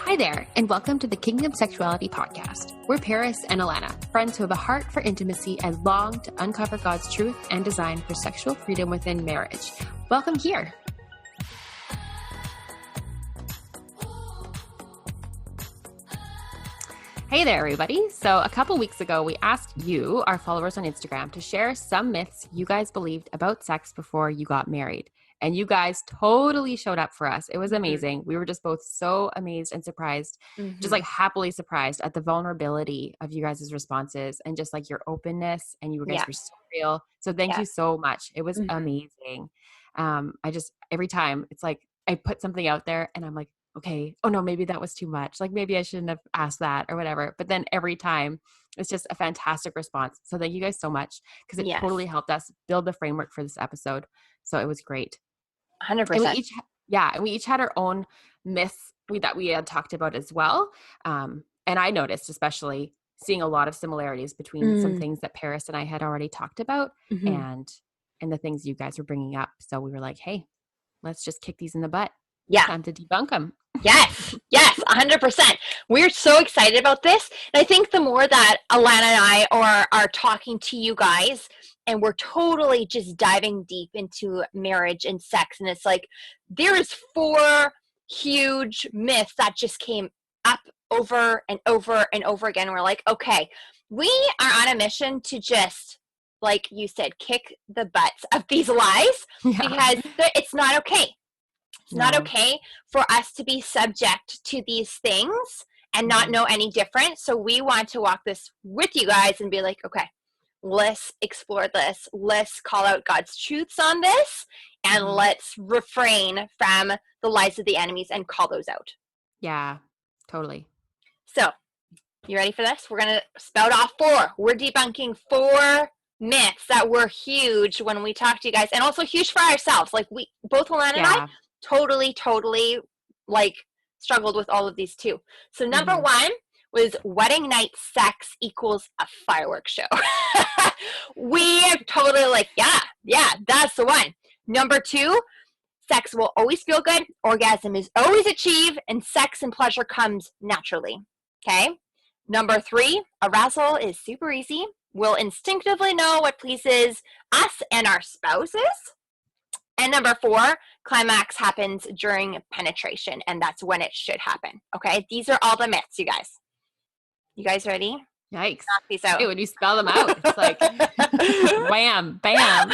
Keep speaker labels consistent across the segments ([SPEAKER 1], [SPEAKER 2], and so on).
[SPEAKER 1] Hi there, and welcome to the Kingdom Sexuality Podcast. We're Paris and Alana, friends who have a heart for intimacy and long to uncover God's truth and design for sexual freedom within marriage. Welcome here. Hey there, everybody. So a couple weeks ago, we asked you, our followers on Instagram, to share some myths you guys believed about sex before you got married. And you guys totally showed up for us. It was amazing. We were just both so amazed and surprised, just like happily surprised at the vulnerability of you guys' responses and just like your openness, and you guys were so real. So thank you so much. It was amazing. Every time it's like I put something out there and I'm like, okay, oh no, maybe that was too much. Like maybe I shouldn't have asked that or whatever. But then every time it's just a fantastic response. So thank you guys so much, because it totally helped us build the framework for this episode. So it was great.
[SPEAKER 2] 100%.
[SPEAKER 1] And we each had our own myths that we had talked about as well. And I noticed, especially seeing a lot of similarities between some things that Paris and I had already talked about and the things you guys were bringing up. So we were like, hey, let's just kick these in the butt.
[SPEAKER 2] Yeah.
[SPEAKER 1] Time to debunk them.
[SPEAKER 2] Yes, 100%. We're so excited about this. And I think the more that Alana and I are talking to you guys, and we're totally just diving deep into marriage and sex, and it's like there's 4 huge myths that just came up over and over and over again. We're like, okay, we are on a mission to just, like you said, kick the butts of these lies because it's not okay. It's not okay for us to be subject to these things and not know any different. So we want to walk this with you guys and be like, okay, let's explore this. Let's call out God's truths on this, and let's refrain from the lies of the enemies and call those out.
[SPEAKER 1] Yeah, totally.
[SPEAKER 2] So you ready for this? We're going to spout off 4. We're debunking 4 myths that were huge when we talked to you guys, and also huge for ourselves. Like we, both Alana and I, totally like struggled with all of these too. So number 1 was wedding night sex equals a fireworks show. We are totally like, yeah, that's the one. Number 2, sex will always feel good, orgasm is always achieved, and sex and pleasure comes naturally. Okay. Number 3, arousal is super easy. We'll instinctively know what pleases us and our spouses. And number 4, climax happens during penetration, and that's when it should happen. Okay, these are all the myths, you guys. You guys ready?
[SPEAKER 1] Yikes.
[SPEAKER 2] Knock these out.
[SPEAKER 1] Hey, when you spell them out, it's like wham, bam.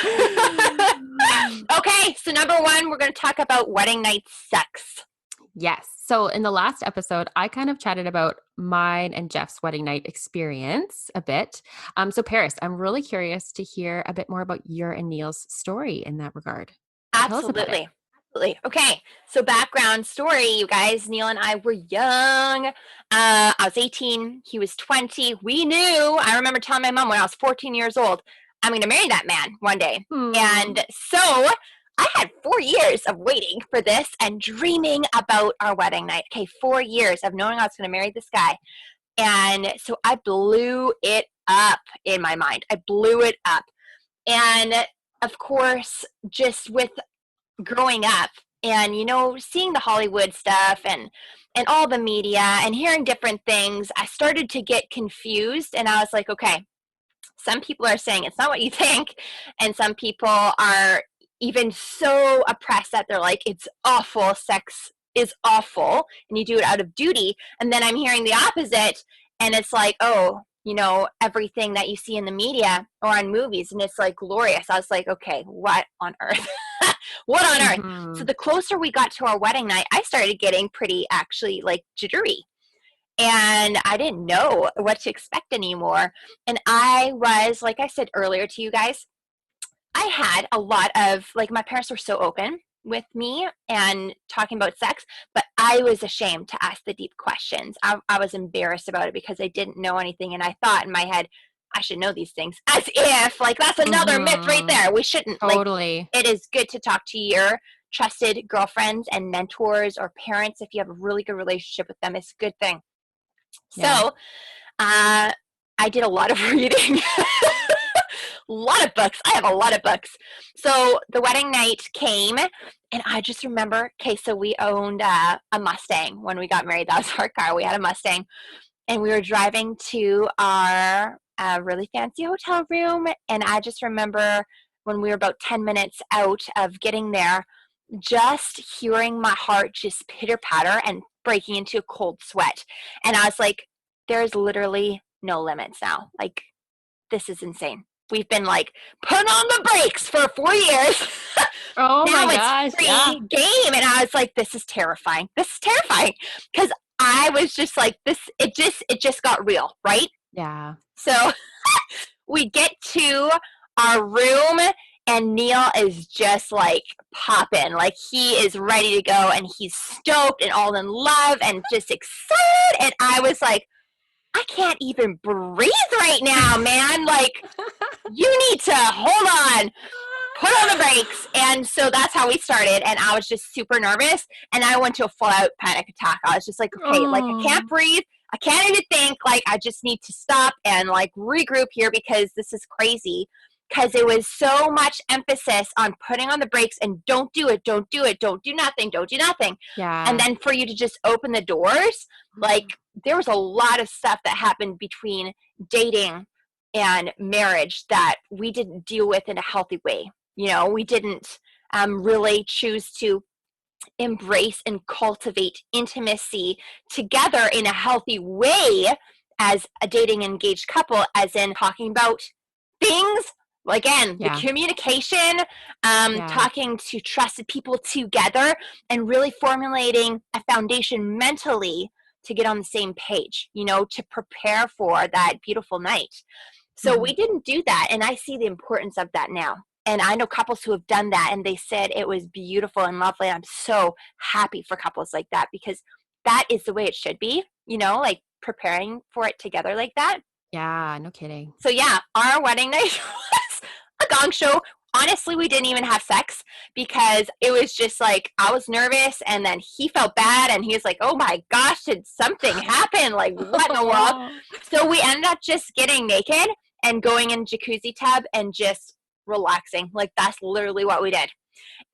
[SPEAKER 2] Okay, so number 1, we're going to talk about wedding night sex.
[SPEAKER 1] Yes. So in the last episode, I kind of chatted about mine and Jeff's wedding night experience a bit. So Paris, I'm really curious to hear a bit more about your and Neil's story in that regard.
[SPEAKER 2] Absolutely. Okay, so background story, you guys. Neil and I were young. I was 18. He was 20. We knew. I remember telling my mom when I was 14 years old, I'm going to marry that man one day. And so I had 4 years of waiting for this and dreaming about our wedding night. Okay, 4 years of knowing I was going to marry this guy. And so I blew it up in my mind. I blew it up. And of course, just with growing up and, you know, seeing the Hollywood stuff and all the media and hearing different things, I started to get confused. And I was like, okay, some people are saying it's not what you think. And some people are even so oppressed that they're like, it's awful. Sex is awful. And you do it out of duty. And then I'm hearing the opposite. And it's like, oh, you know, everything that you see in the media or on movies, and it's like glorious. I was like, okay, what on earth? What on earth? So the closer we got to our wedding night, I started getting pretty actually like jittery. And I didn't know what to expect anymore. And I was, like I said earlier to you guys, I had a lot of, like, my parents were so open with me and talking about sex, but I was ashamed to ask the deep questions. I was embarrassed about it because I didn't know anything. And I thought in my head, I should know these things, as if, like, that's another myth right there. We shouldn't.
[SPEAKER 1] Totally.
[SPEAKER 2] Like, it is good to talk to your trusted girlfriends and mentors or parents. If you have a really good relationship with them, it's a good thing. Yeah. So I did a lot of reading, lot of books. I have a lot of books. So the wedding night came, and I just remember, okay, so we owned a Mustang when we got married. That was our car. We had a Mustang, and we were driving to our really fancy hotel room. And I just remember when we were about 10 minutes out of getting there, just hearing my heart just pitter patter and breaking into a cold sweat. And I was like, there's literally no limits now. Like, this is insane. We've been like, put on the brakes for 4 years.
[SPEAKER 1] Oh
[SPEAKER 2] Now
[SPEAKER 1] my
[SPEAKER 2] it's
[SPEAKER 1] gosh.
[SPEAKER 2] free
[SPEAKER 1] Yeah.
[SPEAKER 2] game. And I was like, this is terrifying. This is terrifying. Because I was just like, it just got real, right?
[SPEAKER 1] Yeah.
[SPEAKER 2] So we get to our room, and Neil is just like popping. Like, he is ready to go, and he's stoked and all in love and just excited. And I was like, I can't even breathe right now, man. Like, you need to hold on, put on the brakes. And so that's how we started. And I was just super nervous, and I went to a full out panic attack. I was just like, okay, like, I can't breathe. I can't even think. Like, I just need to stop and like regroup here, because this is crazy. Because it was so much emphasis on putting on the brakes and don't do it, don't do it, don't do nothing, don't do nothing.
[SPEAKER 1] Yeah.
[SPEAKER 2] And then for you to just open the doors, like, there was a lot of stuff that happened between dating and marriage that we didn't deal with in a healthy way. You know, we didn't really choose to embrace and cultivate intimacy together in a healthy way as a dating engaged couple, as in talking about things. Again,
[SPEAKER 1] Yeah.
[SPEAKER 2] the communication,
[SPEAKER 1] Yeah.
[SPEAKER 2] talking to trusted people together, and really formulating a foundation mentally to get on the same page, you know, to prepare for that beautiful night. So we didn't do that, and I see the importance of that now. And I know couples who have done that, and they said it was beautiful and lovely. I'm so happy for couples like that, because that is the way it should be, you know, like preparing for it together like that.
[SPEAKER 1] Yeah. No kidding.
[SPEAKER 2] So yeah, our wedding night was a gong show. Honestly, we didn't even have sex, because it was just like, I was nervous, and then he felt bad, and he was like, oh my gosh, did something happen? Like, what in the world? So we ended up just getting naked and going in jacuzzi tub and just relaxing. Like, that's literally what we did.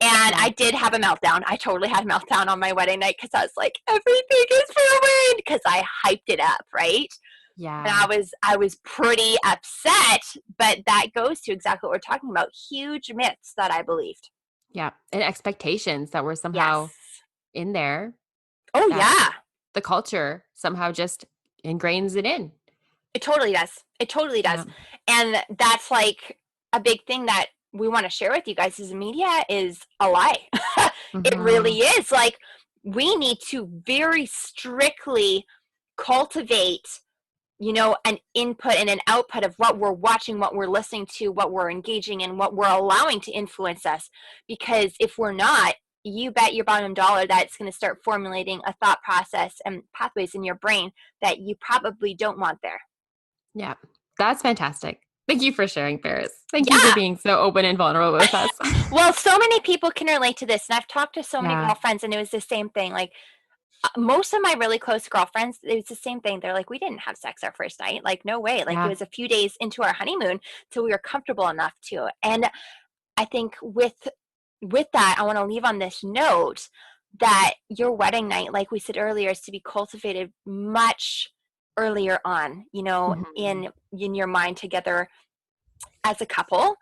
[SPEAKER 2] And I did have a meltdown. I totally had a meltdown on my wedding night, because I was like, everything is ruined, because I hyped it up, right?
[SPEAKER 1] Yeah.
[SPEAKER 2] And I was pretty upset, but that goes to exactly what we're talking about. Huge myths that I believed.
[SPEAKER 1] Yeah. And expectations that were somehow
[SPEAKER 2] Yes.
[SPEAKER 1] in there.
[SPEAKER 2] Oh,
[SPEAKER 1] that
[SPEAKER 2] yeah.
[SPEAKER 1] The culture somehow just ingrains it in.
[SPEAKER 2] It totally does. It totally does.
[SPEAKER 1] Yeah.
[SPEAKER 2] And that's like a big thing that we want to share with you guys, is media is a lie. It really is. Like, we need to very strictly cultivate, you know, an input and an output of what we're watching, what we're listening to, what we're engaging in, what we're allowing to influence us. Because if we're not, you bet your bottom dollar that it's going to start formulating a thought process and pathways in your brain that you probably don't want there.
[SPEAKER 1] Yeah. That's fantastic. Thank you for sharing, Paris. Thank you for
[SPEAKER 2] Yeah.
[SPEAKER 1] being so open and vulnerable with us.
[SPEAKER 2] Well, so many people can relate to this. And I've talked to so many
[SPEAKER 1] Yeah.
[SPEAKER 2] girlfriends, and it was the same thing. Like, most of my really close girlfriends, it was the same thing. They're like, we didn't have sex our first night. Like, no way. Like,
[SPEAKER 1] Yeah.
[SPEAKER 2] it was a few days into our honeymoon till we were comfortable enough to. And I think with that, I want to leave on this note that your wedding night, like we said earlier, is to be cultivated much earlier on, you know, in your mind together as a couple,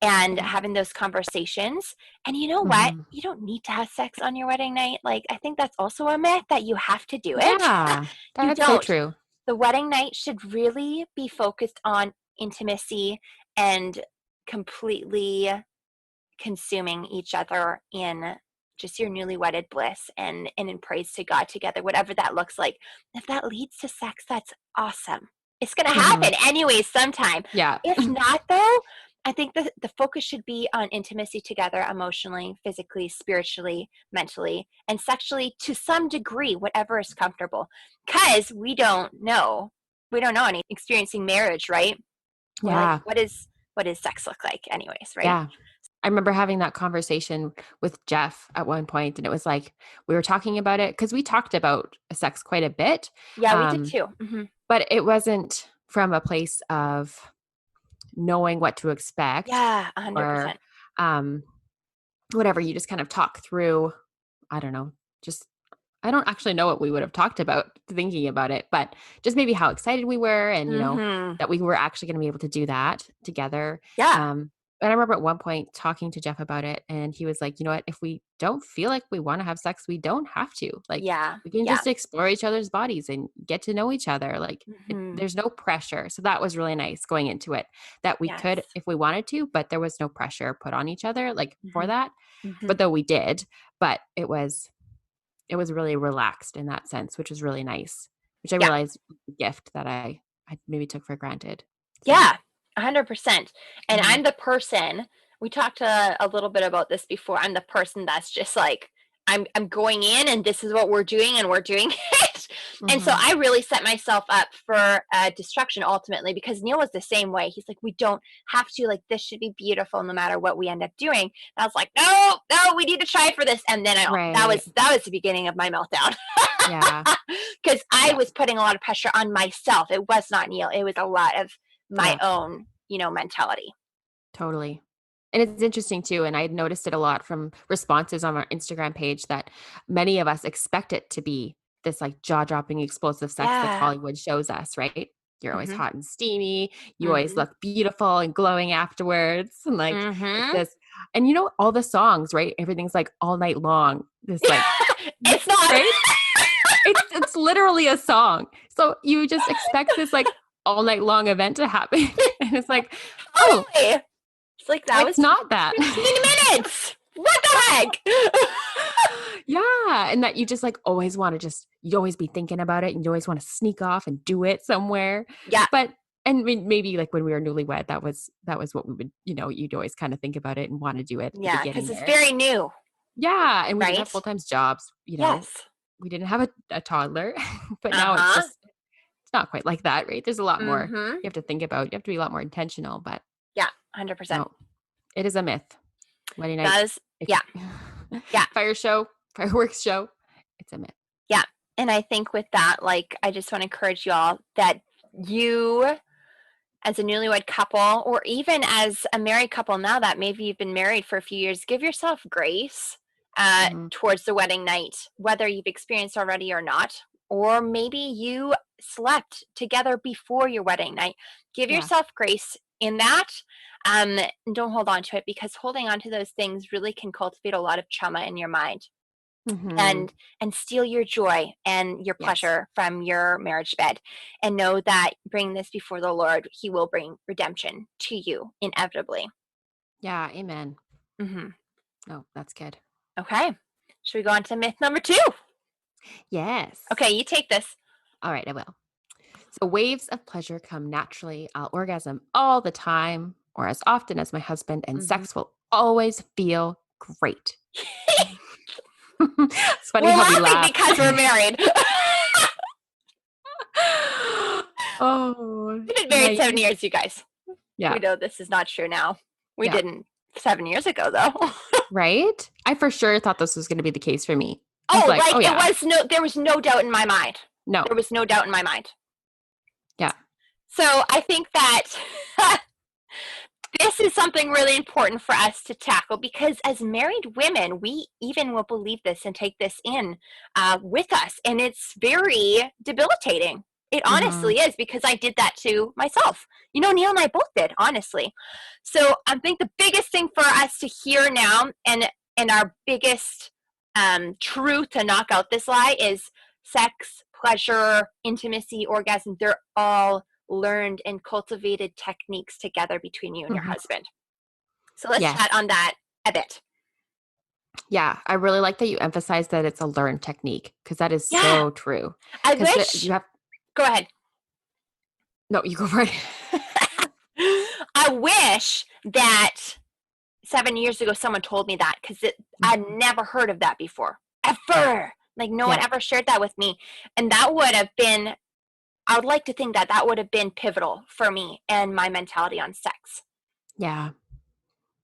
[SPEAKER 2] and having those conversations. And you know what? You don't need to have sex on your wedding night. Like, I think that's also a myth that you have to do it.
[SPEAKER 1] Yeah.
[SPEAKER 2] You
[SPEAKER 1] That's so
[SPEAKER 2] don't.
[SPEAKER 1] true.
[SPEAKER 2] The wedding night should really be focused on intimacy and completely consuming each other in just your newly wedded bliss, and in praise to God together, whatever that looks like. If that leads to sex, that's awesome. It's going to happen anyways sometime.
[SPEAKER 1] Yeah.
[SPEAKER 2] If not, though, I think the focus should be on intimacy together, emotionally, physically, spiritually, mentally, and sexually, to some degree, whatever is comfortable. Because we don't know any experiencing marriage, right?
[SPEAKER 1] Yeah.
[SPEAKER 2] What is sex look like anyways, right?
[SPEAKER 1] Yeah. I remember having that conversation with Jeff at one point, and it was like, we were talking about it because we talked about sex quite a bit.
[SPEAKER 2] Yeah, we did too.
[SPEAKER 1] But it wasn't from a place of knowing what to expect,
[SPEAKER 2] Yeah,
[SPEAKER 1] or
[SPEAKER 2] 100%.
[SPEAKER 1] um, whatever. You just kind of talk through, I don't know, just I don't actually know what we would have talked about thinking about it, but just maybe how excited we were and,
[SPEAKER 2] Mhm.
[SPEAKER 1] that we were actually going to be able to do that together.
[SPEAKER 2] Yeah.
[SPEAKER 1] Um, and I remember at one point talking to Jeff about it, and he was like, you know what, if we don't feel like we want to have sex, we don't have to. Like,
[SPEAKER 2] Yeah.
[SPEAKER 1] we can
[SPEAKER 2] Yeah.
[SPEAKER 1] just explore each other's bodies and get to know each other. Like,
[SPEAKER 2] Mhm.
[SPEAKER 1] there's no pressure. So that was really nice going into it, that we
[SPEAKER 2] Yes.
[SPEAKER 1] could if we wanted to, but there was no pressure put on each other, like, for
[SPEAKER 2] Mhm.
[SPEAKER 1] that.
[SPEAKER 2] Mhm.
[SPEAKER 1] But though we did, but it was really relaxed in that sense, which was really nice, which I
[SPEAKER 2] Yeah.
[SPEAKER 1] realized was a gift that I maybe took for granted. So,
[SPEAKER 2] Yeah, 100%. And
[SPEAKER 1] mhm.
[SPEAKER 2] I'm the person, we talked a little bit about this before. I'm the person that's just like, I'm going in and this is what we're doing and we're doing it. And so
[SPEAKER 1] Mhm.
[SPEAKER 2] I really set myself up for destruction ultimately because Neil was the same way. He's like, we don't have to, like, this should be beautiful no matter what we end up doing. And I was like, no, no, we need to try for this. And then
[SPEAKER 1] Right.
[SPEAKER 2] that was the beginning of my meltdown.
[SPEAKER 1] Yeah.
[SPEAKER 2] Because I
[SPEAKER 1] Yeah.
[SPEAKER 2] was putting a lot of pressure on myself. It was not Neil. It was a lot of my
[SPEAKER 1] Yeah.
[SPEAKER 2] own, mentality.
[SPEAKER 1] Totally. And it's interesting too, and I noticed it a lot from responses on our Instagram page that many of us expect it to be this like jaw-dropping explosive sex that
[SPEAKER 2] Yeah.
[SPEAKER 1] Hollywood shows us, right? You're always
[SPEAKER 2] Mhm.
[SPEAKER 1] hot and steamy, you always
[SPEAKER 2] Mhm.
[SPEAKER 1] look beautiful and glowing afterwards, and like it's
[SPEAKER 2] Mhm.
[SPEAKER 1] this, and all the songs, right? Everything's like all night long. This like
[SPEAKER 2] It's not.
[SPEAKER 1] right? It's literally a song. So you just expect this like all night long event to happen. And it's like, oh,
[SPEAKER 2] Totally. It's like that
[SPEAKER 1] it's
[SPEAKER 2] was
[SPEAKER 1] not that.
[SPEAKER 2] 15 minutes. What the heck?
[SPEAKER 1] Yeah, and that you just like always want to you always be thinking about it and you always want to sneak off and do it somewhere.
[SPEAKER 2] Yeah.
[SPEAKER 1] But and maybe like when we were newlywed, that was what we would, you'd always kind of think about it and want to do it at the
[SPEAKER 2] Yeah,
[SPEAKER 1] beginning
[SPEAKER 2] because it's
[SPEAKER 1] there.
[SPEAKER 2] very new,
[SPEAKER 1] Yeah, and we didn't have
[SPEAKER 2] right?
[SPEAKER 1] full-time jobs,
[SPEAKER 2] Yes.
[SPEAKER 1] we didn't have a toddler, but now
[SPEAKER 2] Uh-huh.
[SPEAKER 1] it's not quite like that, right? There's a lot more
[SPEAKER 2] Mhm.
[SPEAKER 1] you have to think about. You have to be a lot more intentional, but
[SPEAKER 2] Yeah, 100%.
[SPEAKER 1] no, it is a myth. Wedding night,
[SPEAKER 2] That is
[SPEAKER 1] if
[SPEAKER 2] yeah. Yeah.
[SPEAKER 1] fireworks show, it's a myth.
[SPEAKER 2] Yeah. And I think with that, like, I just want to encourage you all that you, as a newlywed couple, or even as a married couple now that maybe you've been married for a few years, give yourself grace
[SPEAKER 1] Mhm.
[SPEAKER 2] towards the wedding night, whether you've experienced already or not, or maybe you slept together before your wedding night. Give
[SPEAKER 1] Yeah.
[SPEAKER 2] yourself grace in that. And don't hold on to it because holding on to those things really can cultivate a lot of trauma in your mind
[SPEAKER 1] Mhm.
[SPEAKER 2] and steal your joy and your
[SPEAKER 1] Yes.
[SPEAKER 2] pleasure from your marriage bed, and know that bring this before the Lord, he will bring redemption to you inevitably.
[SPEAKER 1] Yeah, amen.
[SPEAKER 2] Hmm.
[SPEAKER 1] Oh, that's good.
[SPEAKER 2] Okay, should we go on to myth number two?
[SPEAKER 1] Yes.
[SPEAKER 2] Okay, you take this.
[SPEAKER 1] All right, I will. So waves of pleasure come naturally. I'll orgasm all the time or as often as my husband, and
[SPEAKER 2] Hmm.
[SPEAKER 1] sex will always feel great. It's funny
[SPEAKER 2] We're
[SPEAKER 1] how we
[SPEAKER 2] laughing
[SPEAKER 1] laugh.
[SPEAKER 2] because we're married.
[SPEAKER 1] Oh,
[SPEAKER 2] We've been
[SPEAKER 1] and
[SPEAKER 2] married 7 years, you guys.
[SPEAKER 1] yeah,
[SPEAKER 2] We know this is not true now. We
[SPEAKER 1] yeah,
[SPEAKER 2] didn't 7 years ago though.
[SPEAKER 1] right? I for sure thought this was going to be the case for me. I was
[SPEAKER 2] Oh,
[SPEAKER 1] like, oh
[SPEAKER 2] like it
[SPEAKER 1] yeah,
[SPEAKER 2] was no, there was no doubt in my mind.
[SPEAKER 1] no,
[SPEAKER 2] There was no doubt in my mind.
[SPEAKER 1] yeah,
[SPEAKER 2] So I think that this is something really important for us to tackle because as married women, we even will believe this and take this in with us. And it's very debilitating. It
[SPEAKER 1] hmm,
[SPEAKER 2] honestly is because I did that to myself. Neil and I both did, honestly. So I think the biggest thing for us to hear now and our biggest truth to knock out this lie is sex, pleasure, intimacy, orgasm, they're all learned and cultivated techniques together between you and your
[SPEAKER 1] hmm,
[SPEAKER 2] husband. So let's
[SPEAKER 1] yes,
[SPEAKER 2] chat on that a bit.
[SPEAKER 1] yeah. I really like that you emphasize that it's a learned technique because that is
[SPEAKER 2] Yeah,
[SPEAKER 1] so true.
[SPEAKER 2] I
[SPEAKER 1] Because
[SPEAKER 2] wish.
[SPEAKER 1] you have
[SPEAKER 2] Go ahead.
[SPEAKER 1] no, you go for it.
[SPEAKER 2] I wish that 7 years ago someone told me that because I'd
[SPEAKER 1] Mhm.
[SPEAKER 2] never heard of that before, ever. Like no one
[SPEAKER 1] Yeah,
[SPEAKER 2] ever shared that with me, and that would have been. I would like to think that that would have been pivotal for me and my mentality on sex.
[SPEAKER 1] yeah.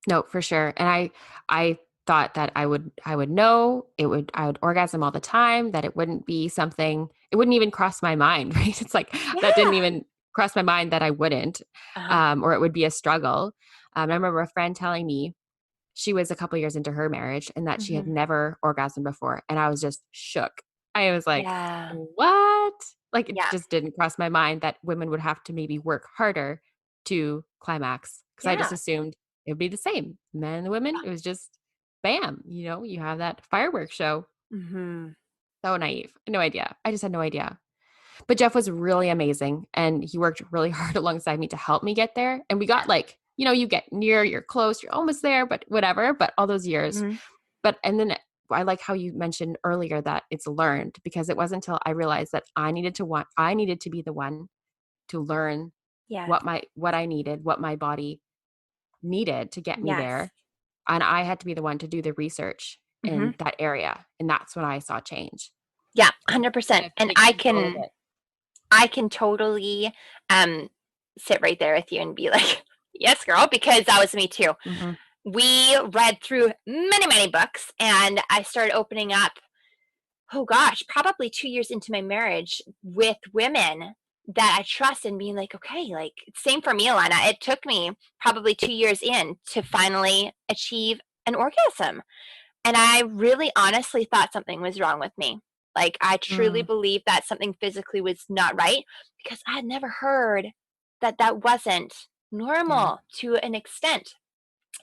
[SPEAKER 1] No, for sure. And I thought that I would know, I would orgasm all the time, that it wouldn't be something, it wouldn't even cross my mind, right? It's like that didn't
[SPEAKER 2] Yeah.
[SPEAKER 1] even crossed my mind that I wouldn't,
[SPEAKER 2] Uh-huh.
[SPEAKER 1] or it would be a struggle. I remember a friend telling me she was a couple years into her marriage and that she had
[SPEAKER 2] Mhm.
[SPEAKER 1] never orgasmed before, and I was just shook. I was like,
[SPEAKER 2] Yeah.
[SPEAKER 1] "What?" Like, it
[SPEAKER 2] Yeah.
[SPEAKER 1] just didn't cross my mind that women would have to maybe work harder to climax, because I just
[SPEAKER 2] Yeah.
[SPEAKER 1] assumed it would be the same. Men and the women, it was just bam, you have that fireworks show.
[SPEAKER 2] Mhm.
[SPEAKER 1] So naive. No idea. I just had no idea. But Jeff was really amazing, and he worked really hard alongside me to help me get there, and we got, like, you get near, you're close, you're almost there, but whatever, but all those years.
[SPEAKER 2] Mhm.
[SPEAKER 1] But and then I like how you mentioned earlier that it's learned, because it wasn't until I realized that I needed to be the one to learn
[SPEAKER 2] Yes.
[SPEAKER 1] what I needed, what my body needed to get me
[SPEAKER 2] Yes.
[SPEAKER 1] there, and I had to be the one to do the research
[SPEAKER 2] Mhm.
[SPEAKER 1] in that area, and that's when I saw change.
[SPEAKER 2] Yeah,
[SPEAKER 1] Like,
[SPEAKER 2] 100%.
[SPEAKER 1] kind of
[SPEAKER 2] And
[SPEAKER 1] take control of it.
[SPEAKER 2] I can totally, um, sit right there with you and be like, "Yes, girl," because that was me too.
[SPEAKER 1] Mhm.
[SPEAKER 2] We read through many, many books, and I started opening up, oh gosh, probably 2 years into my marriage with women that I trust and being like, "Okay," like, same for me, Alana. It took me probably 2 years in to finally achieve an orgasm. And I really honestly thought something was wrong with me. Like, I truly
[SPEAKER 1] Mm,
[SPEAKER 2] believed that something physically was not right because I had never heard that that wasn't
[SPEAKER 1] yeah.
[SPEAKER 2] normal to an extent.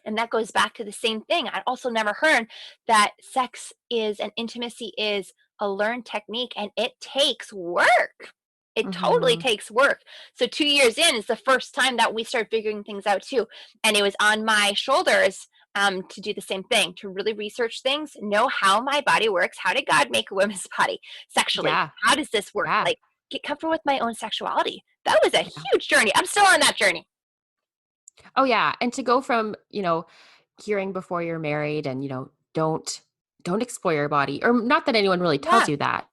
[SPEAKER 2] And that goes back to the same thing. I'd also never heard that sex is and intimacy is a learned technique and it takes work. It totally
[SPEAKER 1] Mhm.
[SPEAKER 2] takes work. So 2 years in is the first time that we start figuring things out too. And it was on my shoulders to do the same thing, to really research things, know how my body works. How did God make a woman's body sexually?
[SPEAKER 1] Yeah.
[SPEAKER 2] How does this work?
[SPEAKER 1] Yeah.
[SPEAKER 2] Like, get comfortable with my own sexuality. That was a
[SPEAKER 1] Yeah.
[SPEAKER 2] huge journey. I'm still on that journey.
[SPEAKER 1] Oh, yeah, and to go from, hearing before you're married and, don't explore your body, or not that anyone really tells
[SPEAKER 2] Yeah.
[SPEAKER 1] you that,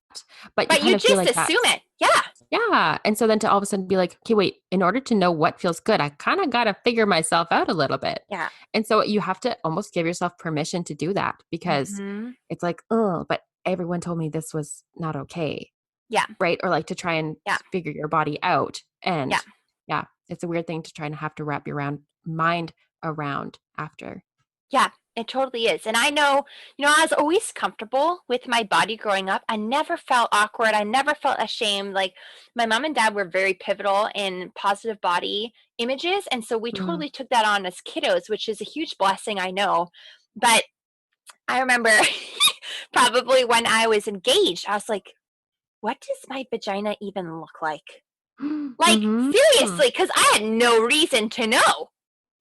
[SPEAKER 1] but you
[SPEAKER 2] But
[SPEAKER 1] kind
[SPEAKER 2] you
[SPEAKER 1] of feel
[SPEAKER 2] just
[SPEAKER 1] like
[SPEAKER 2] assume
[SPEAKER 1] that's
[SPEAKER 2] it. Yeah.
[SPEAKER 1] yeah, and so then to all of a sudden be like, "Okay, wait, in order to know what feels good, I kinda gotta figure myself out a little bit."
[SPEAKER 2] Yeah.
[SPEAKER 1] And so you have to almost give yourself permission to do that, because
[SPEAKER 2] Mhm.
[SPEAKER 1] it's like, "Oh, but everyone told me this was not okay."
[SPEAKER 2] Yeah.
[SPEAKER 1] Right? Or like to try and
[SPEAKER 2] Yeah.
[SPEAKER 1] figure your body out.
[SPEAKER 2] Yeah.
[SPEAKER 1] And yeah, it's a weird thing to try and have to wrap your round mind around after.
[SPEAKER 2] Yeah. It totally is. And I know, I was always comfortable with my body growing up. I never felt awkward. I never felt ashamed. Like, my mom and dad were very pivotal in positive body images. And so we
[SPEAKER 1] Mm.
[SPEAKER 2] totally took that on as kiddos, which is a huge blessing, I know. But I remember probably when I was engaged, I was like, what does my vagina even look like? Like,
[SPEAKER 1] Mhm.
[SPEAKER 2] seriously, because I had no reason to know.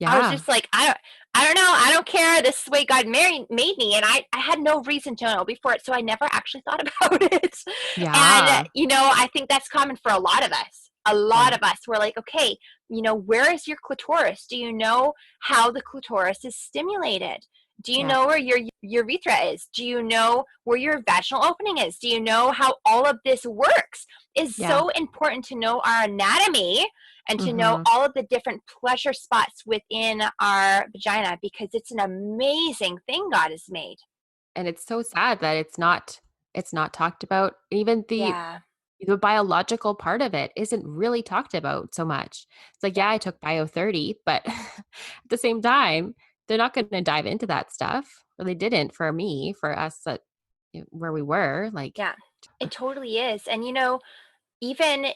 [SPEAKER 2] I was
[SPEAKER 1] Yeah.
[SPEAKER 2] just like, I don't know, I don't care. This is the way God made me, and I had no reason to know before it, so I never actually thought about it. And
[SPEAKER 1] Yeah.
[SPEAKER 2] I think that's common for a lot of us. A lot
[SPEAKER 1] Yeah.
[SPEAKER 2] of us, we're like, okay, where is your clitoris? Do you know how the clitoris is stimulated? Do you
[SPEAKER 1] Yeah.
[SPEAKER 2] know where your urethra is? Do you know where your vaginal opening is? Do you know how all of this works? Is
[SPEAKER 1] Yeah.
[SPEAKER 2] so important to know our anatomy and to know
[SPEAKER 1] Mhm.
[SPEAKER 2] all of the different pleasure spots within our vagina because it's an amazing thing God has made.
[SPEAKER 1] And it's so sad that it's not talked about. Even
[SPEAKER 2] Yeah.
[SPEAKER 1] the biological part of it isn't really talked about so much. It's like,
[SPEAKER 2] Yeah.
[SPEAKER 1] yeah, I took Bio 30, but at the same time, they're not gonna dive into that stuff. Or they didn't for me, for us at where we were, like
[SPEAKER 2] Yeah. It totally is. And even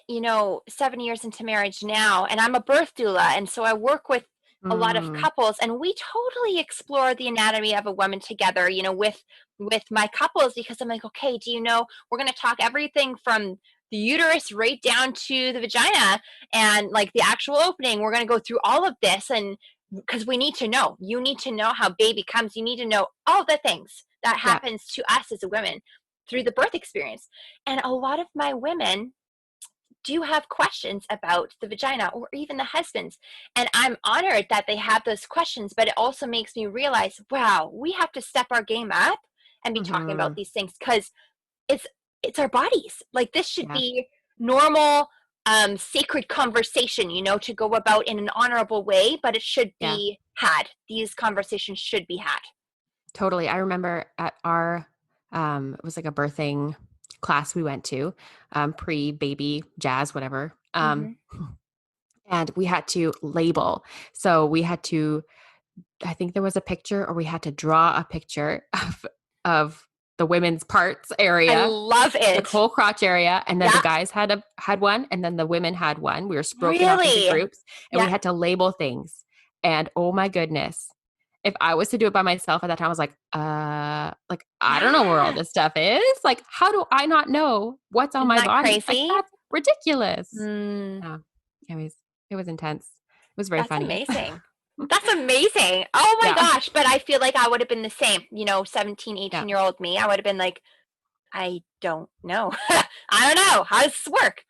[SPEAKER 2] 7 years into marriage now, and I'm a birth doula, and so I work with a lot of
[SPEAKER 1] mm,
[SPEAKER 2] couples, and we totally explore the anatomy of a woman together, with my couples, because I'm like, okay, do you know, we're going to talk everything from the uterus right down to the vagina and like the actual opening. We're going to go through all of this, and because we need to know, you need to know how baby comes, you need to know all the things that
[SPEAKER 1] yeah,
[SPEAKER 2] happens to us as a women through the birth experience. And a lot of my women do have questions about the vagina, or even the husbands. And I'm honored that they have those questions, but it also makes me realize, wow, we have to step our game up and be talking about
[SPEAKER 1] mhm,
[SPEAKER 2] these things because it's it's our bodies. Like, this should
[SPEAKER 1] yeah,
[SPEAKER 2] be normal, sacred conversation, to go about in an honorable way, but it should
[SPEAKER 1] yeah,
[SPEAKER 2] be had. These conversations should be had.
[SPEAKER 1] totally. I remember at our, it was like a birthing class we went to, pre-baby jazz, whatever.
[SPEAKER 2] Hmm.
[SPEAKER 1] and we had to label. So we had to, I think there was a picture, or we had to draw a picture of the women's parts
[SPEAKER 2] I
[SPEAKER 1] area,
[SPEAKER 2] love
[SPEAKER 1] the
[SPEAKER 2] it.
[SPEAKER 1] whole crotch area, and then the
[SPEAKER 2] Yeah.
[SPEAKER 1] guys had one, and then the women had one. We were broken off into
[SPEAKER 2] Really?
[SPEAKER 1] groups, and we
[SPEAKER 2] Yeah.
[SPEAKER 1] had to label things. And oh my goodness, if I was to do it by myself at that time, I was like I don't know where all
[SPEAKER 2] Yeah.
[SPEAKER 1] this stuff is. Like, how do I not know what's on
[SPEAKER 2] Isn't
[SPEAKER 1] my
[SPEAKER 2] that
[SPEAKER 1] body? Like,
[SPEAKER 2] crazy?
[SPEAKER 1] that's ridiculous.
[SPEAKER 2] Mm,
[SPEAKER 1] Yeah, it was intense. It was very
[SPEAKER 2] that's
[SPEAKER 1] funny.
[SPEAKER 2] amazing. That's amazing. Oh my
[SPEAKER 1] Yeah,
[SPEAKER 2] gosh. But I feel like I would have been the same, 17,
[SPEAKER 1] yeah,
[SPEAKER 2] 18-year-old me. I would have been like, I don't know. I don't know. How does this work?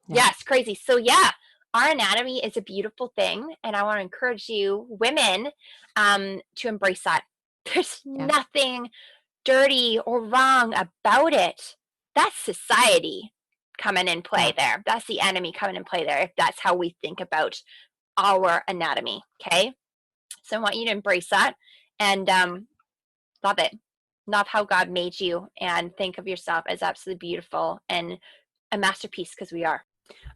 [SPEAKER 1] yeah,
[SPEAKER 2] Yes, crazy. So yeah, our anatomy is a beautiful thing, and I want to encourage you, women, to embrace that. There's
[SPEAKER 1] yeah,
[SPEAKER 2] nothing dirty or wrong about it. That's society coming in play
[SPEAKER 1] yeah,
[SPEAKER 2] there. That's the enemy coming in play there. If that's how we think about our anatomy, okay? So I want you to embrace that and love it. Love how God made you and think of yourself as absolutely beautiful and a masterpiece because we are.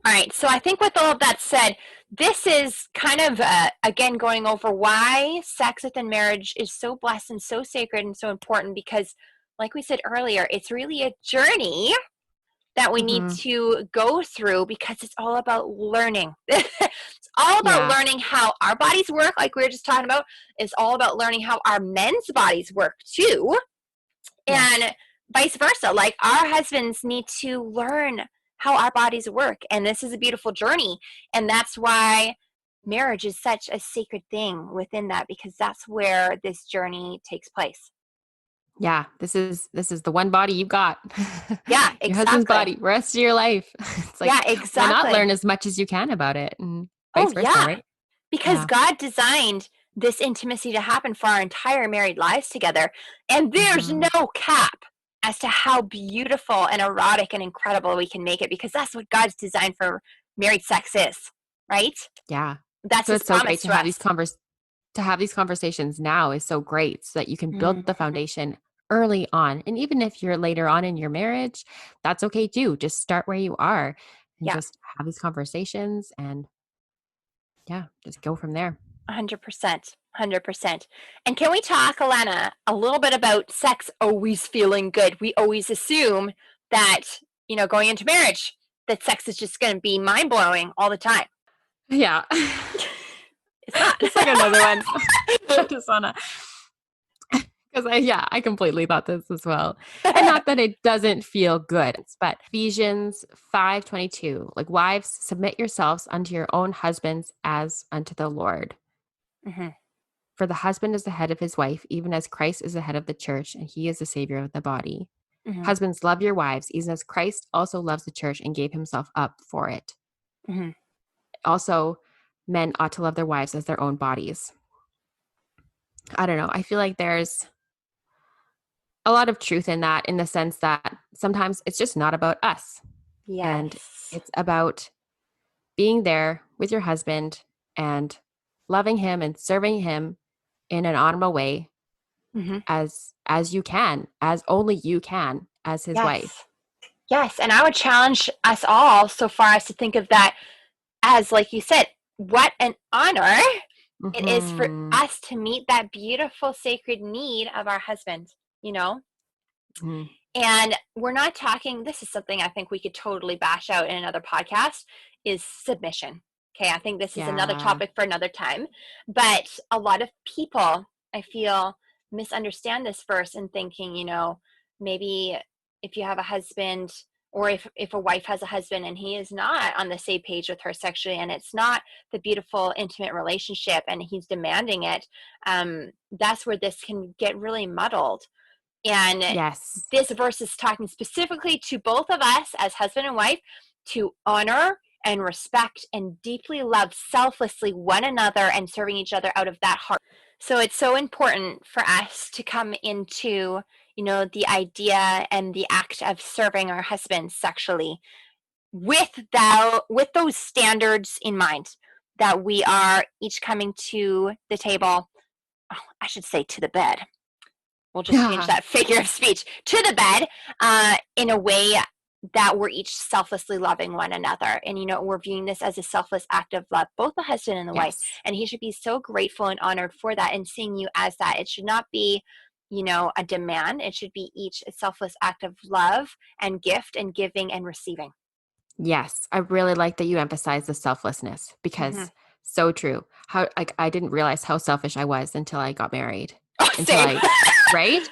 [SPEAKER 2] All right. So I think with all of that said, this is kind of, again, going over why sex within marriage is so blessed and so sacred and so important because, like we said earlier, it's really a journey that we need
[SPEAKER 1] hmm,
[SPEAKER 2] to go through because it's all about learning. It's all about
[SPEAKER 1] yeah,
[SPEAKER 2] learning how our bodies work, like we were just talking about. It's all about learning how our men's bodies work too,
[SPEAKER 1] yes,
[SPEAKER 2] and vice versa. Like our husbands need to learn how our bodies work, and this is a beautiful journey, and that's why marriage is such a sacred thing within that because that's where this journey takes place.
[SPEAKER 1] yeah. This is the one body you've got.
[SPEAKER 2] Yeah,
[SPEAKER 1] Your husband's
[SPEAKER 2] exactly.
[SPEAKER 1] body, rest of your life. It's like,
[SPEAKER 2] Yeah,
[SPEAKER 1] why not
[SPEAKER 2] exactly.
[SPEAKER 1] learn as much as you can about it, and
[SPEAKER 2] Oh
[SPEAKER 1] vice versa,
[SPEAKER 2] yeah,
[SPEAKER 1] right?
[SPEAKER 2] because
[SPEAKER 1] Yeah.
[SPEAKER 2] God designed this intimacy to happen for our entire married lives together. And there's
[SPEAKER 1] Hmm.
[SPEAKER 2] no cap as to how beautiful and erotic and incredible we can make it because that's what God's designed for married sex is, right?
[SPEAKER 1] Yeah.
[SPEAKER 2] That's
[SPEAKER 1] So
[SPEAKER 2] his
[SPEAKER 1] it's so great
[SPEAKER 2] promise
[SPEAKER 1] to
[SPEAKER 2] to
[SPEAKER 1] have
[SPEAKER 2] us.
[SPEAKER 1] these conversations now is so great so that you can build the
[SPEAKER 2] Mhm.
[SPEAKER 1] foundation early on. And even if you're later on in your marriage, that's okay too. Just start where you are and
[SPEAKER 2] Yeah,
[SPEAKER 1] just have these conversations and yeah, just go from there.
[SPEAKER 2] 100%. 100%. And can we talk, Alana, a little bit about sex always feeling good? We always assume that, going into marriage, that sex is just going to be mind blowing all the time.
[SPEAKER 1] Yeah.
[SPEAKER 2] It's not.
[SPEAKER 1] It's like another one. I just wanna because I completely thought this as well. And not that it doesn't feel good, but Ephesians 5:22, like wives, submit yourselves unto your own husbands as unto the Lord.
[SPEAKER 2] Mhm,
[SPEAKER 1] For the husband is the head of his wife, even as Christ is the head of the church, and he is the savior of the body.
[SPEAKER 2] mhm,
[SPEAKER 1] Husbands, love your wives, even as Christ also loves the church and gave himself up for it.
[SPEAKER 2] mhm.
[SPEAKER 1] Also, men ought to love their wives as their own bodies. I don't know. I feel like there's a lot of truth in that, in the sense that sometimes it's just not about us, and
[SPEAKER 2] Yes.
[SPEAKER 1] it's about being there with your husband and loving him and serving him in an honorable way
[SPEAKER 2] Mhm.
[SPEAKER 1] as you can, as only you can, as his wife.
[SPEAKER 2] Yes. Yes, and I would challenge us all so far as to think of that as, like you said, what an honor it is for
[SPEAKER 1] Mhm.
[SPEAKER 2] us to meet that beautiful sacred need of our husband, you know?
[SPEAKER 1] Mhm.
[SPEAKER 2] And we're not talking, this is something I think we could totally bash out in another podcast, is submission. Okay, I think this is another
[SPEAKER 1] Yeah.
[SPEAKER 2] topic for another time. But a lot of people, I feel, misunderstand this verse and thinking, maybe if you have a husband or if a wife has a husband and he is not on the same page with her sexually and it's not the beautiful intimate relationship and he's demanding it, that's where this can get really muddled. And
[SPEAKER 1] Yes.
[SPEAKER 2] this verse is talking specifically to both of us as husband and wife to honor and respect and deeply love selflessly one another and serving each other out of that heart. So it's so important for us to come into, the idea and the act of serving our husbands sexually with those standards in mind that we are each coming to the table, oh, I should say to the bed, we'll just change
[SPEAKER 1] Yeah.
[SPEAKER 2] that figure of speech to the bed in a way that we're each selflessly loving one another. And, we're viewing this as a selfless act of love, both the husband and the wife.
[SPEAKER 1] Yes.
[SPEAKER 2] And he should be so grateful and honored for that and seeing you as that. It should not be, a demand. It should be each a selfless act of love and gift and giving and receiving.
[SPEAKER 1] Yes. I really like that you emphasize the selflessness because so true. How, like, I didn't realize how selfish I was until I got married.
[SPEAKER 2] Oh,
[SPEAKER 1] Until
[SPEAKER 2] same.
[SPEAKER 1] Right?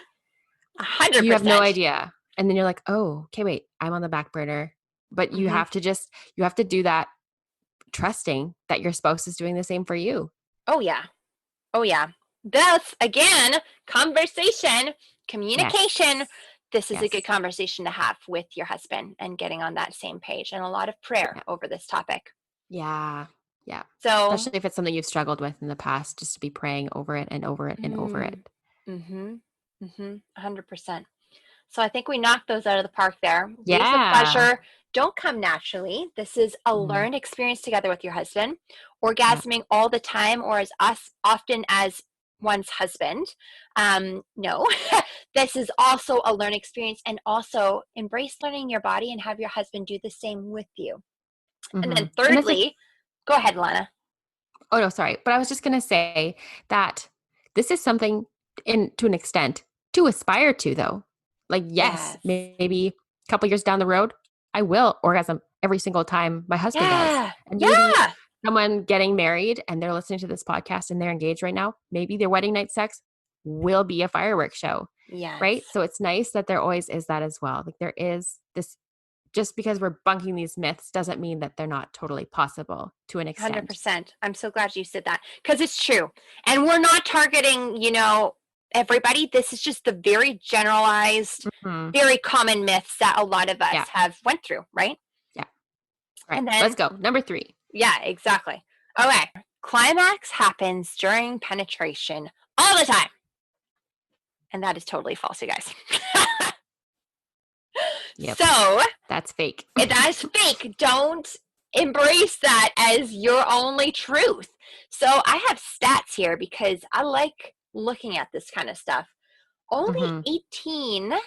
[SPEAKER 2] 100%.
[SPEAKER 1] You have no idea. And then you're like, oh, okay, wait, I'm on the back burner. But you have to do that trusting that your spouse is doing the same for you.
[SPEAKER 2] Oh, yeah. Oh, yeah. Thus, again, conversation, communication.
[SPEAKER 1] Yes.
[SPEAKER 2] This is a good
[SPEAKER 1] Yes.
[SPEAKER 2] conversation to have with your husband and getting on that same page, and a lot of prayer over this topic.
[SPEAKER 1] Yeah. Yeah.
[SPEAKER 2] So,
[SPEAKER 1] Especially if it's something you've struggled with in the past, just to be praying over it and over it and over it.
[SPEAKER 2] 100%. So I think we knocked those out of the park there. Waves of
[SPEAKER 1] Yeah.
[SPEAKER 2] pleasure don't come naturally. This is a learned experience together with your husband. Orgasming all the time or as often as one's husband. No, this is also a learned experience, and also embrace learning your body and have your husband do the same with you. And then
[SPEAKER 1] And I think,
[SPEAKER 2] thirdly, go ahead, Lana.
[SPEAKER 1] oh no, sorry. But I was just going to say that this is something to an extent to aspire to though. Like, yes,
[SPEAKER 2] Yes.
[SPEAKER 1] maybe a couple years down the road, I will orgasm every single time my husband does.
[SPEAKER 2] Yeah.
[SPEAKER 1] And maybe
[SPEAKER 2] Yeah.
[SPEAKER 1] someone getting married and they're listening to this podcast and they're engaged right now, maybe their wedding night sex will be a fireworks show.
[SPEAKER 2] Yes.
[SPEAKER 1] Right. So it's nice that there always is that as well. Like, there is this, just because we're bunking these myths doesn't mean that they're not totally possible to an extent.
[SPEAKER 2] 100%. I'm so glad you said that, because it's true. And we're not targeting, everybody. This is just the very generalized, very common myths that a lot of us have went through, right?
[SPEAKER 1] Yeah. All right,
[SPEAKER 2] And then,
[SPEAKER 1] let's go. Number 3.
[SPEAKER 2] Yeah, exactly. Okay. Climax happens during penetration all the time. And that is totally false, you guys.
[SPEAKER 1] Yep.
[SPEAKER 2] So
[SPEAKER 1] that's fake.
[SPEAKER 2] That is fake. Don't embrace that as your only truth. So I have stats here because I like looking at this kind of stuff. Only 18%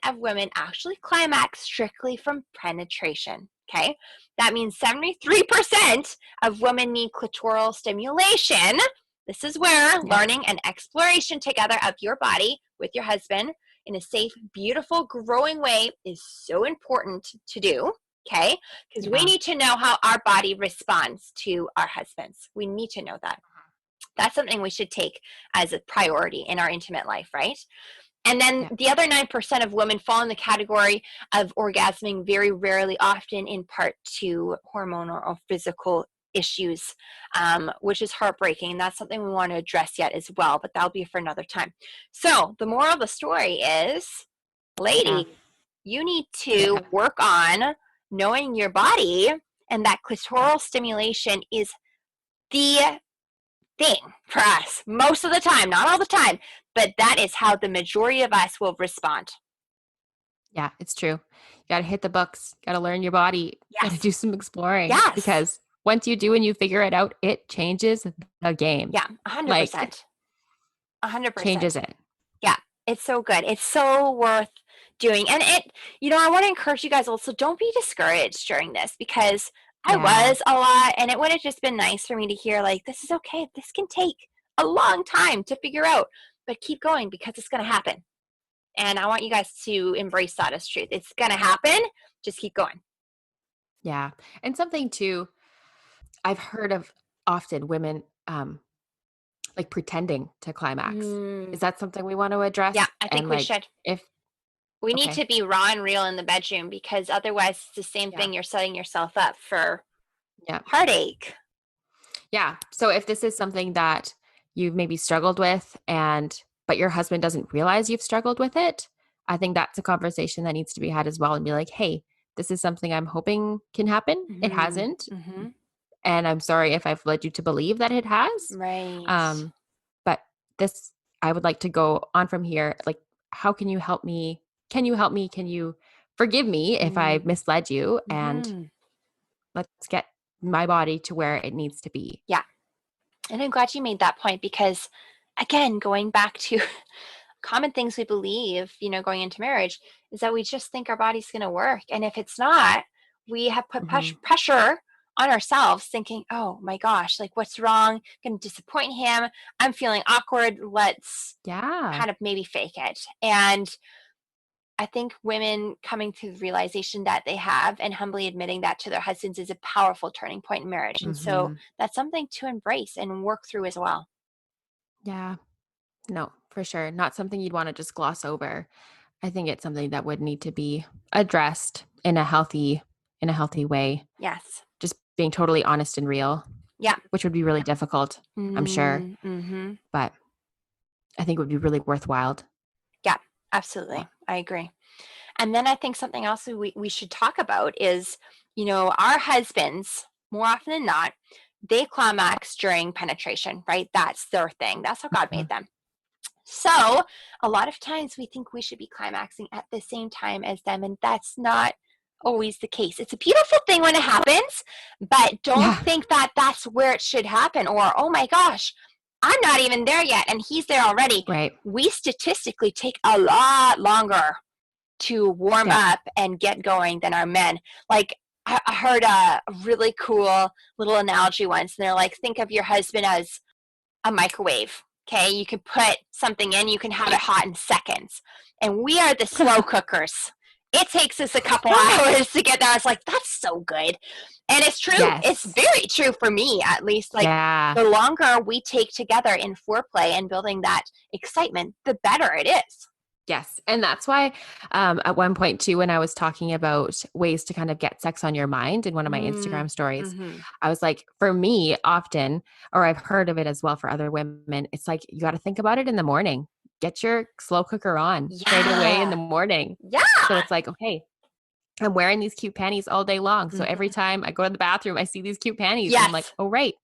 [SPEAKER 2] of women actually climax strictly from penetration. Okay. That means 73% of women need clitoral stimulation. This is where learning and exploration together of your body with your husband in a safe, beautiful, growing way is so important to do. Okay. Because we need to know how our body responds to our husbands. We need to know that. That's something we should take as a priority in our intimate life, right? And then the other 9% of women fall in the category of orgasming very rarely, often in part to hormonal or physical issues, which is heartbreaking. That's something we want to address yet as well, but that'll be for another time. So the moral of the story is, lady, you need to work on knowing your body, and that clitoral stimulation is the thing for us most of the time, not all the time, but that is how the majority of us will respond.
[SPEAKER 1] Yeah, it's true. You got to hit the books, got to learn your body, got to do some exploring.
[SPEAKER 2] Yes.
[SPEAKER 1] Because once you do and you figure it out, it changes the game.
[SPEAKER 2] Yeah, 100%. 100%.
[SPEAKER 1] Changes it.
[SPEAKER 2] Yeah, it's so good. It's so worth doing. And I want to encourage you guys also, don't be discouraged during this, because I was a lot, and it would have just been nice for me to hear, like, this is okay. This can take a long time to figure out, but keep going because it's going to happen. And I want you guys to embrace that as truth. It's going to happen. Just keep going.
[SPEAKER 1] Yeah. And something too, I've heard of often women like pretending to climax. Is that something we want to address?
[SPEAKER 2] Yeah, I think we should. We need to be raw and real in the bedroom, because otherwise it's the same thing. You're setting yourself up for heartache.
[SPEAKER 1] Yeah. So if this is something that you've maybe struggled with, but your husband doesn't realize you've struggled with it, I think that's a conversation that needs to be had as well, and be like, hey, this is something I'm hoping can happen. It hasn't. And I'm sorry if I've led you to believe that it has.
[SPEAKER 2] Right.
[SPEAKER 1] But this, I would like to go on from here. Like, how can you help me? Can you help me? Can you forgive me if I misled you? And let's get my body to where it needs to be.
[SPEAKER 2] Yeah. And I'm glad you made that point, because, again, going back to common things we believe, going into marriage, is that we just think our body's going to work. And if it's not, we have put
[SPEAKER 1] Mm-hmm.
[SPEAKER 2] pressure on ourselves thinking, oh my gosh, like what's wrong? Going to disappoint him. I'm feeling awkward. Let's
[SPEAKER 1] Yeah.
[SPEAKER 2] kind of maybe fake it. And I think women coming to the realization that they have and humbly admitting that to their husbands is a powerful turning point in marriage. And so
[SPEAKER 1] Mm-hmm.
[SPEAKER 2] that's something to embrace and work through as well.
[SPEAKER 1] Yeah. No, for sure. Not something you'd want to just gloss over. I think it's something that would need to be addressed in a healthy way.
[SPEAKER 2] Yes.
[SPEAKER 1] Just being totally honest and real,
[SPEAKER 2] Yeah.
[SPEAKER 1] which would be really difficult, I'm sure,
[SPEAKER 2] Mm-hmm.
[SPEAKER 1] but I think it would be really worthwhile.
[SPEAKER 2] Yeah,
[SPEAKER 1] Yeah.
[SPEAKER 2] absolutely. I agree. And then I think something else we should talk about is, our husbands, more often than not, they climax during penetration, right? That's their thing. That's how God
[SPEAKER 1] Mhm.
[SPEAKER 2] made them. So a lot of times we think we should be climaxing at the same time as them, and that's not always the case. It's a beautiful thing when it happens, but don't
[SPEAKER 1] Yeah.
[SPEAKER 2] think that that's where it should happen, or, oh my gosh, I'm not even there yet and he's there already.
[SPEAKER 1] Right.
[SPEAKER 2] We statistically take a lot longer to warm
[SPEAKER 1] Yep.
[SPEAKER 2] up and get going than our men. Like, I heard a really cool little analogy once, and they're like, think of your husband as a microwave. Okay, you can put something in, you can have it hot in seconds. And we are the slow cookers. It takes us a couple hours to get there. It's like, that's so good. And it's true. It's
[SPEAKER 1] Yes.
[SPEAKER 2] very true for me, at least. Like,
[SPEAKER 1] Yeah.
[SPEAKER 2] the longer we take together in foreplay and building that excitement, the better it is.
[SPEAKER 1] Yes. And that's why at one point too, when I was talking about ways to kind of get sex on your mind in one of my Instagram stories,
[SPEAKER 2] Mm-hmm.
[SPEAKER 1] I was like, for me, often, or I've heard of it as well for other women, it's like you got to think about it in the morning. Get your slow cooker on right away in the
[SPEAKER 2] Yeah.
[SPEAKER 1] morning. So
[SPEAKER 2] Yeah.
[SPEAKER 1] it's like, okay, I'm wearing these cute panties all day long. So every
[SPEAKER 2] Mm-hmm.
[SPEAKER 1] time I go to the bathroom, I see these cute panties and I'm like,
[SPEAKER 2] Yes.
[SPEAKER 1] oh, right.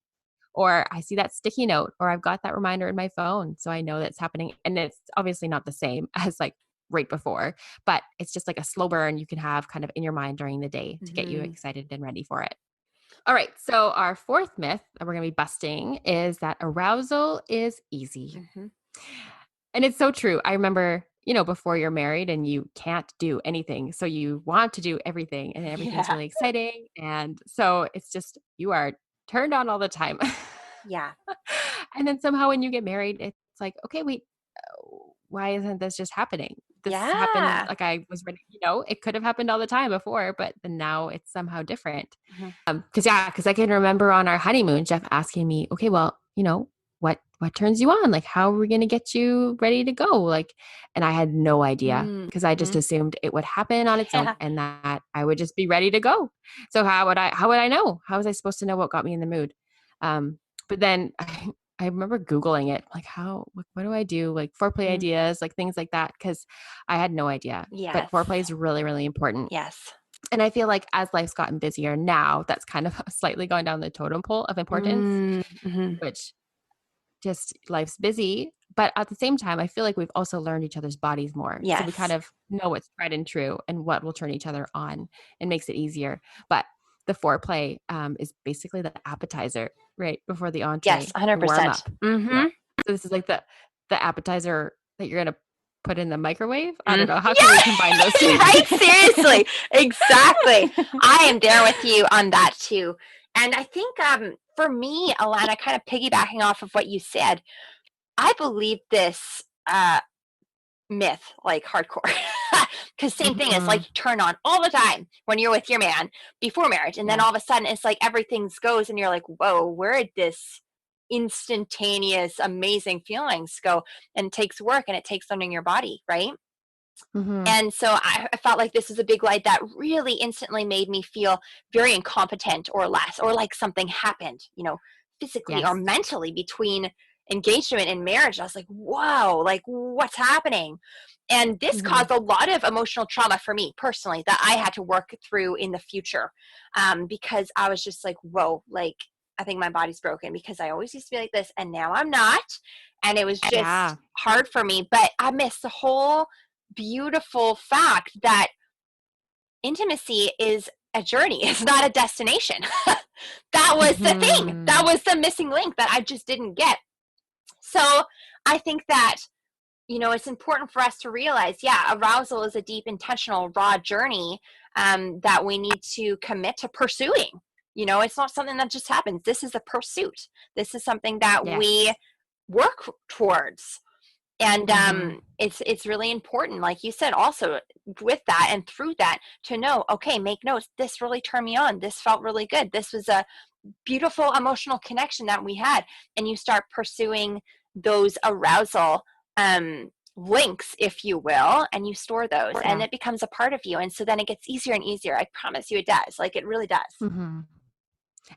[SPEAKER 1] Or I see that sticky note, or I've got that reminder in my phone. So I know that's happening. And it's obviously not the same as like right before, but it's just like a slow burn you can have kind of in your mind during the day to get you
[SPEAKER 2] Mm-hmm.
[SPEAKER 1] excited and ready for it. All right. So our fourth myth that we're going to be busting is that arousal is easy.
[SPEAKER 2] Mm-hmm.
[SPEAKER 1] And it's so true. I remember, before you're married and you can't do anything. So you want to do everything and everything's
[SPEAKER 2] Yeah.
[SPEAKER 1] really exciting. And so it's just, you are turned on all the time.
[SPEAKER 2] Yeah.
[SPEAKER 1] And then somehow when you get married, it's like, okay, wait, why isn't this just happening? This happened
[SPEAKER 2] Yeah.
[SPEAKER 1] like I was ready, it could have happened all the time before, but then now it's somehow different.
[SPEAKER 2] Mm-hmm.
[SPEAKER 1] Because I can remember on our honeymoon, Jeff asking me, okay, well, what turns you on? Like, how are we going to get you ready to go? Like, and I had no idea because I just
[SPEAKER 2] Mm-hmm.
[SPEAKER 1] assumed it would happen on its own
[SPEAKER 2] Yeah.
[SPEAKER 1] and that I would just be ready to go. So how would I know? How was I supposed to know what got me in the mood? But then I remember Googling it, like what do I do? Like foreplay
[SPEAKER 2] Mm.
[SPEAKER 1] ideas, like things like that. Cause I had no idea, but
[SPEAKER 2] Yes.
[SPEAKER 1] foreplay is really, really important.
[SPEAKER 2] Yes.
[SPEAKER 1] And I feel like as life's gotten busier now, that's kind of slightly going down the totem pole of importance,
[SPEAKER 2] Mm-hmm.
[SPEAKER 1] which just life's busy. But at the same time, I feel like we've also learned each other's bodies more. So we kind
[SPEAKER 2] Yes.
[SPEAKER 1] of know what's tried and true and what will turn each other on and makes it easier. But the foreplay is basically the appetizer right before the
[SPEAKER 2] Yes.
[SPEAKER 1] entree, the warm
[SPEAKER 2] 100%.
[SPEAKER 1] up.
[SPEAKER 2] Mm-hmm.
[SPEAKER 1] So this is like the appetizer that you're gonna put in the microwave. I don't
[SPEAKER 2] Mm.
[SPEAKER 1] know. How can we combine those two?
[SPEAKER 2] Yeah. Right? Seriously. Exactly. I am there with you on that too. And I think for me, Alana, kind of piggybacking off of what you said, I believe this myth like hardcore. Because same thing is like
[SPEAKER 1] Mhm.
[SPEAKER 2] you turn on all the time when you're with your man before marriage, and then
[SPEAKER 1] Yeah.
[SPEAKER 2] all of a sudden it's like everything goes, and you're like, whoa, where did this instantaneous, amazing feelings go? And it takes work and it takes learning your body, right?
[SPEAKER 1] Mhm.
[SPEAKER 2] And so I felt like this was a big light that really instantly made me feel very incompetent or less, or like something happened, physically or
[SPEAKER 1] Yes.
[SPEAKER 2] mentally between engagement and marriage. I was like, whoa, like what's happening? And this
[SPEAKER 1] Mhm.
[SPEAKER 2] caused a lot of emotional trauma for me personally that I had to work through in the future, because I was just like, whoa, like I think my body's broken because I always used to be like this and now I'm not. And it was
[SPEAKER 1] Yeah.
[SPEAKER 2] just hard for me. But I missed the whole beautiful fact that intimacy is a journey, it's not a destination. That was the thing. That
[SPEAKER 1] Mhm.
[SPEAKER 2] was the missing link that I just didn't get. So I think that it's important for us to realize, arousal is a deep, intentional, raw journey that we need to commit to pursuing. It's not something that just happens. This is a pursuit. This is something that we work towards. And it's really important, like you said, also with that and through that, to know, okay, make notes. This really turned me on. This felt really good. This was a beautiful emotional connection that we had. And you start pursuing those arousal links, if you will, and you store those, and it becomes a part of you. And so then it gets easier and easier. I promise you it does. Like, it really does.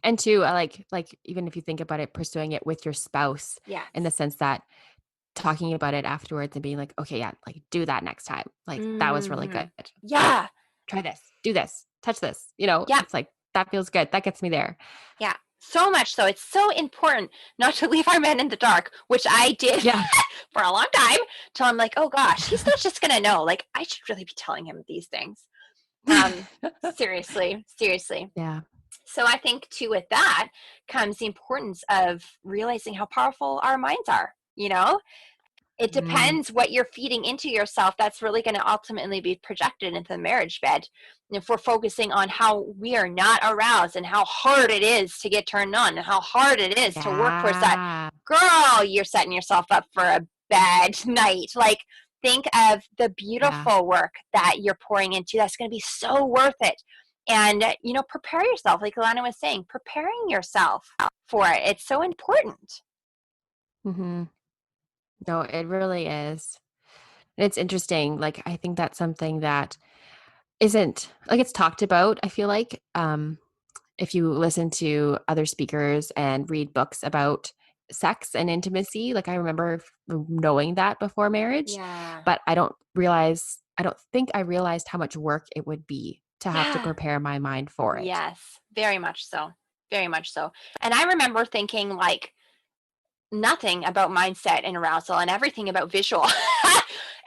[SPEAKER 1] And two, like even if you think about it, pursuing it with your spouse, in the sense that talking about it afterwards and being like, okay, like, do that next time. Like, that was really good.
[SPEAKER 2] Yeah.
[SPEAKER 1] Try this, do this, touch this, it's like, that feels good. That gets me there.
[SPEAKER 2] Yeah. So much so. It's so important not to leave our men in the dark, which I did for a long time, till I'm like, oh gosh, he's not just going to know. Like, I should really be telling him these things. Seriously.
[SPEAKER 1] Yeah.
[SPEAKER 2] So I think too, with that comes the importance of realizing how powerful our minds are. It depends what you're feeding into yourself. That's really going to ultimately be projected into the marriage bed. And if we're focusing on how we are not aroused and how hard it is to get turned on and how hard it is to work towards that, girl, you're setting yourself up for a bad night. Like, think of the beautiful work that you're pouring into. That's going to be so worth it. And, prepare yourself. Like Alana was saying, preparing yourself for it. It's so important.
[SPEAKER 1] No, it really is. And it's interesting. Like, I think that's something that isn't, like, it's talked about, I feel like, if you listen to other speakers and read books about sex and intimacy. Like, I remember knowing that before marriage, but I don't think I realized how much work it would be to have to prepare my mind for it.
[SPEAKER 2] Yes, very much so. Very much so. And I remember thinking, like, nothing about mindset and arousal and everything about visual.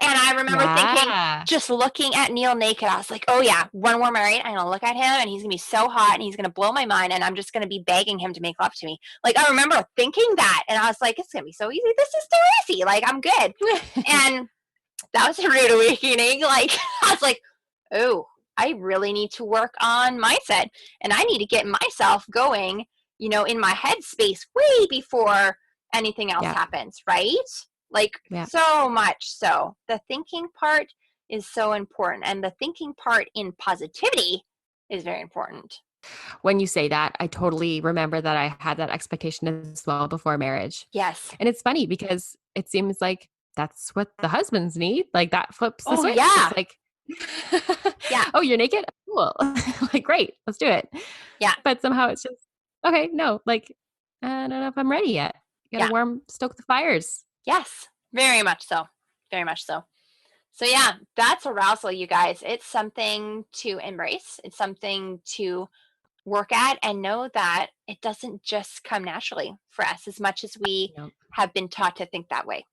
[SPEAKER 2] And I remember thinking, just looking at Neil naked, I was like, oh yeah, when we're married, I'm going to look at him and he's going to be so hot and he's going to blow my mind and I'm just going to be begging him to make love to me. Like, I remember thinking that and I was like, it's going to be so easy. This is so easy. Like, I'm good. And that was a rude awakening. Like, I was like, oh, I really need to work on mindset and I need to get myself going, in my headspace way before anything else happens, right? Like, so much so. The thinking part is so important. And the thinking part in positivity is very important.
[SPEAKER 1] When you say that, I totally remember that I had that expectation as well before marriage.
[SPEAKER 2] Yes.
[SPEAKER 1] And it's funny because it seems like that's what the husbands need. Like, that flips the switch.
[SPEAKER 2] Yeah.
[SPEAKER 1] It's like, oh, you're naked? Cool. Like, great. Let's do it.
[SPEAKER 2] Yeah.
[SPEAKER 1] But somehow it's just, okay, no, like, I don't know if I'm ready yet. You gotta stoke the fires.
[SPEAKER 2] Yes, very much so. Very much so. So yeah, that's arousal, you guys. It's something to embrace. It's something to work at and know that it doesn't just come naturally for us as much as we have been taught to think that way.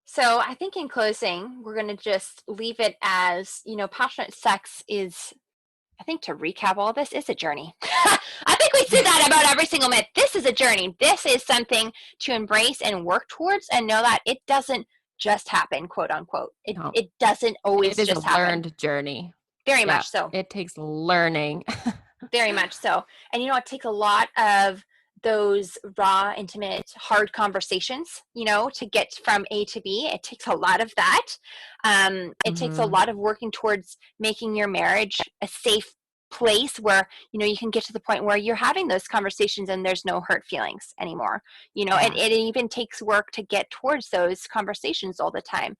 [SPEAKER 2] So I think in closing, we're going to just leave it as, passionate sex is, I think, to recap all this, is a journey. I think we said that about every single myth. This is a journey. This is something to embrace and work towards and know that it doesn't just happen, quote unquote. It doesn't always just happen. It is a
[SPEAKER 1] learned journey.
[SPEAKER 2] Very much so.
[SPEAKER 1] It takes learning.
[SPEAKER 2] Very much so. And, it takes a lot of those raw, intimate, hard conversations, to get from A to B. It takes a lot of that. It takes a lot of working towards making your marriage a safe place where, you can get to the point where you're having those conversations and there's no hurt feelings anymore. It even takes work to get towards those conversations all the time.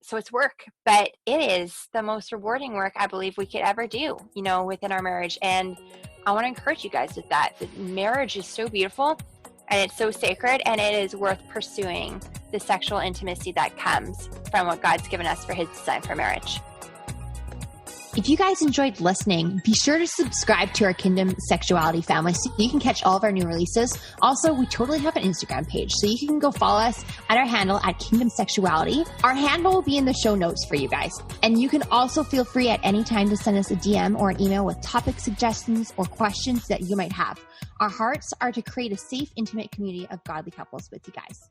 [SPEAKER 2] So it's work, but it is the most rewarding work I believe we could ever do, within our marriage. And I want to encourage you guys with that. Marriage is so beautiful and it's so sacred, and it is worth pursuing the sexual intimacy that comes from what God's given us for his design for marriage.
[SPEAKER 3] If you guys enjoyed listening, be sure to subscribe to our Kingdom Sexuality family so you can catch all of our new releases. Also, we totally have an Instagram page, so you can go follow us at our handle at Kingdom Sexuality. Our handle will be in the show notes for you guys. And you can also feel free at any time to send us a DM or an email with topic suggestions or questions that you might have. Our hearts are to create a safe, intimate community of godly couples with you guys.